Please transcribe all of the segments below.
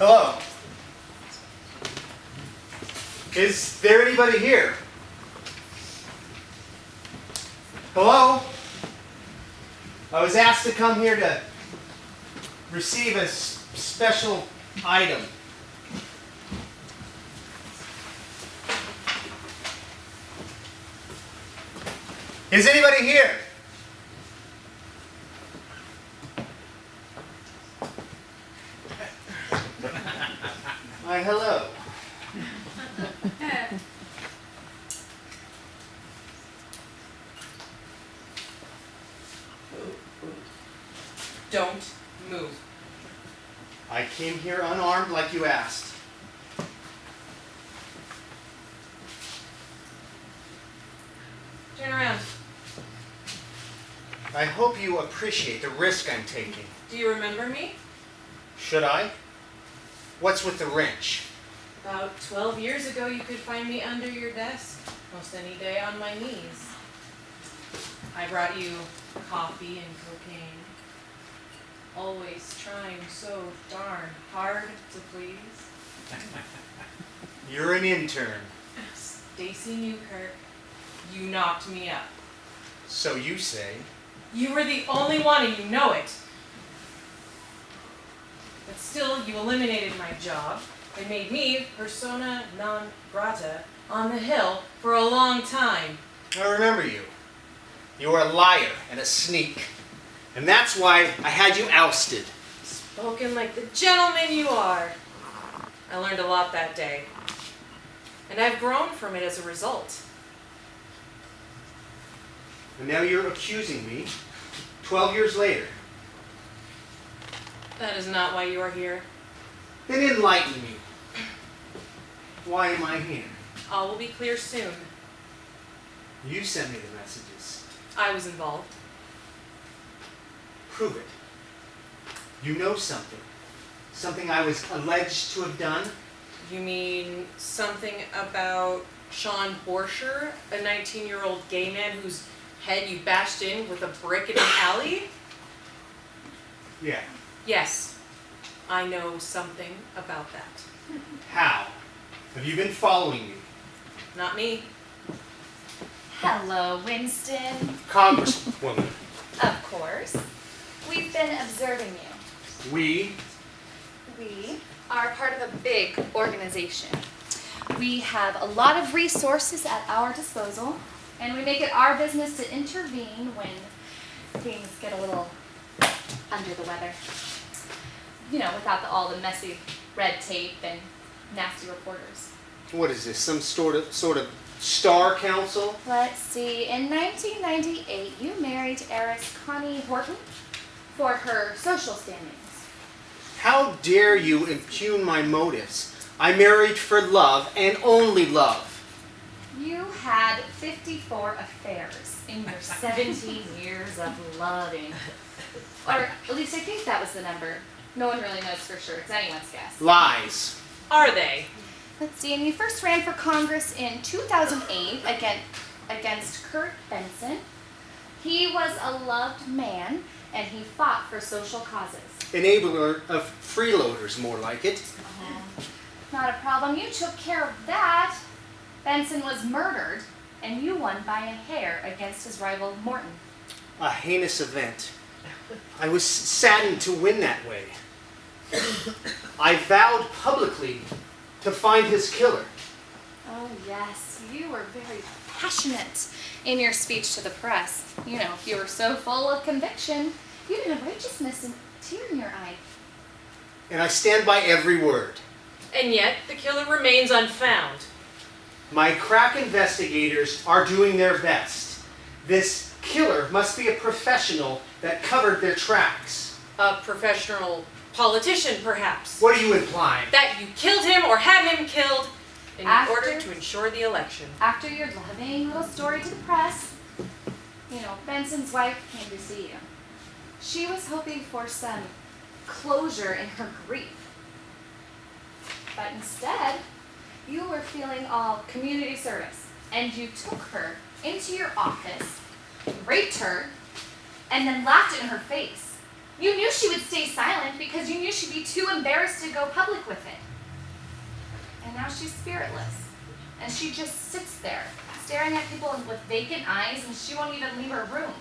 Hello. Is there anybody here? Hello? I was asked to come here to receive a special item. Is anybody here? Why, hello. Don't move. I came here unarmed like you asked. Turn around. I hope you appreciate the risk I'm taking. Do you remember me? Should I? What's with the wrench? About 12 years ago, you could find me under your desk most any day on my knees. I brought you coffee and cocaine. Always trying so darn hard to please. You're an intern. Stacy Newkirk, you knocked me up. So you say. You were the only one and you know it. But still, you eliminated my job and made me persona non grata on the Hill for a long time. I remember you. You were a liar and a sneak. And that's why I had you ousted. Spoken like the gentleman you are. I learned a lot that day. And I've grown from it as a result. And now you're accusing me, 12 years later. That is not why you are here. Then enlighten me. Why am I here? All will be clear soon. You sent me the messages. I was involved. Prove it. You know something. Something I was alleged to have done. You mean something about Sean Borscher, a 19-year-old gay man whose head you bashed in with a brick in an alley? Yeah. Yes, I know something about that. How? Have you been following me? Not me. Hello, Winston. Congresswoman. Of course. We've been observing you. We. We are part of a big organization. We have a lot of resources at our disposal, and we make it our business to intervene when things get a little under the weather. You know, without all the messy red tape and nasty reporters. What is this? Some sort of star council? Let's see, in 1998, you married heiress Connie Horton for her social standings. How dare you impugn my motives? I married for love and only love. You had 54 affairs in your 17 years of loving. Or at least I think that was the number. No one really knows for sure. It's anyone's guess. Lies. Are they? Let's see, and you first ran for Congress in 2008 against Kurt Benson. He was a loved man, and he fought for social causes. Enabler of freeloaders, more like it. Not a problem. You took care of that. Benson was murdered, and you won by a hair against his rival Morton. A heinous event. I was saddened to win that way. I vowed publicly to find his killer. Oh, yes. You were very passionate in your speech to the press. You know, you were so full of conviction. You had a righteousness and tear in your eye. And I stand by every word. And yet, the killer remains unfound. My crack investigators are doing their best. This killer must be a professional that covered their tracks. A professional politician, perhaps. What are you implying? That you killed him or had him killed in After- order to ensure the election. After your loving little story to the press, Benson's wife came to see you. She was hoping for some closure in her grief. But instead, you were feeling all community service, and you took her into your office, raped her, and then laughed in her face. You knew she would stay silent because you knew she'd be too embarrassed to go public with it. And now she's spiritless. And she just sits there, staring at people with vacant eyes, and she won't even leave her room.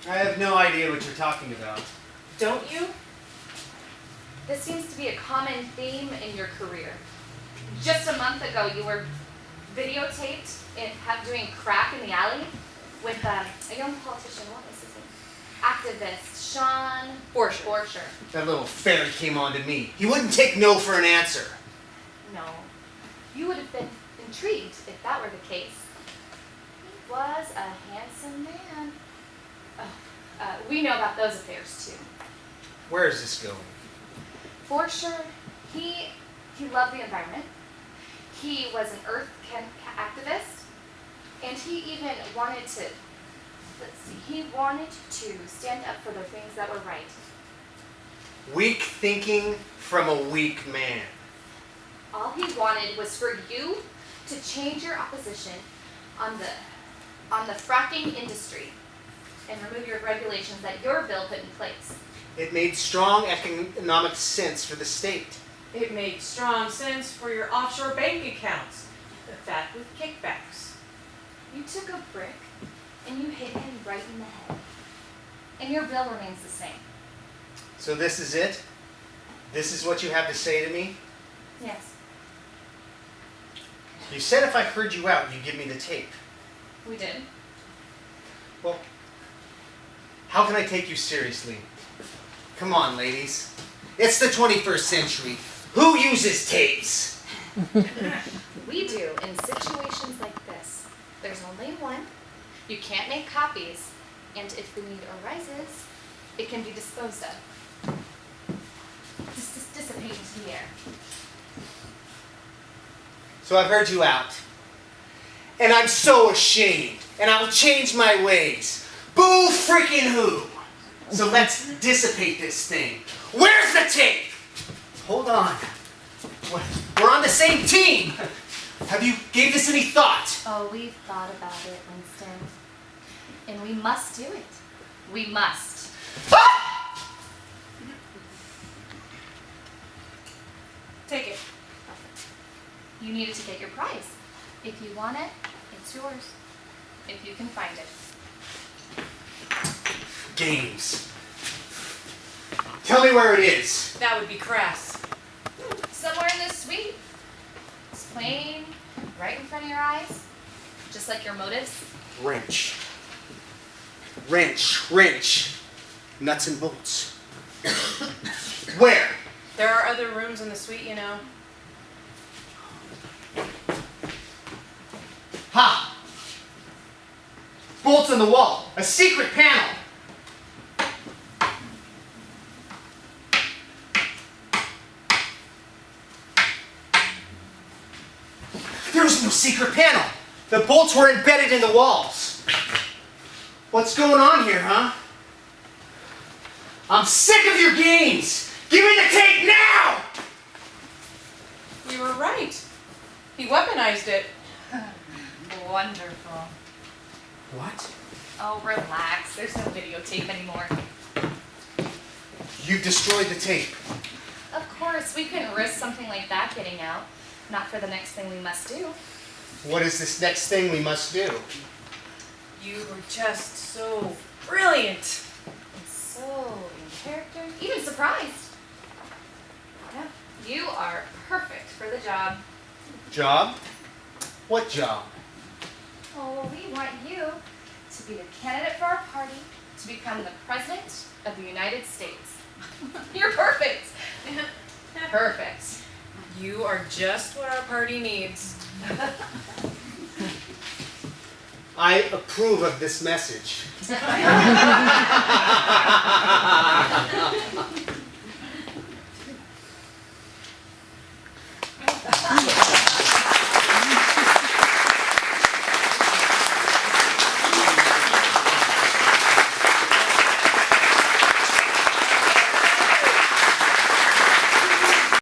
I have no idea what you're talking about. Don't you? This seems to be a common theme in your career. Just a month ago, you were videotaped doing crack in the alley with a young politician. What was his name? Activist Sean Borcher. That little fairy came on to me. He wouldn't take no for an answer. No, you would have been intrigued if that were the case. He was a handsome man. We know about those affairs too. Where is this going? For sure, he loved the environment. He was an earth activist, and he even wanted to, he wanted to stand up for the things that were right. Weak thinking from a weak man. All he wanted was for you to change your opposition on the fracking industry and remove your regulations that your bill put in place. It made strong economic sense for the state. It made strong sense for your offshore bank accounts. That with kickbacks. You took a brick and you hit him right in the head. And your bill remains the same. So this is it? This is what you have to say to me? Yes, You said if I heard you out, you'd give me the tape. we did. Well, how can I take you seriously? Come on, ladies. It's the 21st century. Who uses tapes? We do in situations like this. There's only one. You can't make copies. And if the need arises, it can be disposed of. Dissipate into the air. So I've heard you out. And I'm so ashamed. And I'll change my ways. Boo freaking who? So let's dissipate this thing. Where's the tape? Hold on. We're on the same team. Have you gave this any thought? Oh, we've thought about it, Winston. And we must do it. We must. Ah! Take it. You needed to get your prize. If you want it, it's yours. If you can find it. Games. Tell me where it is. That would be crass. Somewhere in this suite. It's plain, right in front of your eyes. Just like your motives. Wrench. Wrench. Wrench. Nuts and bolts. Where? There are other rooms in the suite, you know. Ha! Bolts on the wall. A secret panel. There was no secret panel. The bolts were embedded in the walls. What's going on here, huh? I'm sick of your games. Give me the tape now! You were right. He weaponized it. Wonderful. What? Oh, relax. There's no videotape anymore. You've destroyed the tape. Of course, we couldn't risk something like that getting out. Not for the next thing we must do. What is this next thing we must do? You were just so brilliant. And so in character, even surprised. Yeah, you are perfect for the job. Job? What job? Oh, we want you to be the candidate for our party to become the President of the United States. You're perfect. Perfect. You are just what our party needs. I approve of this message.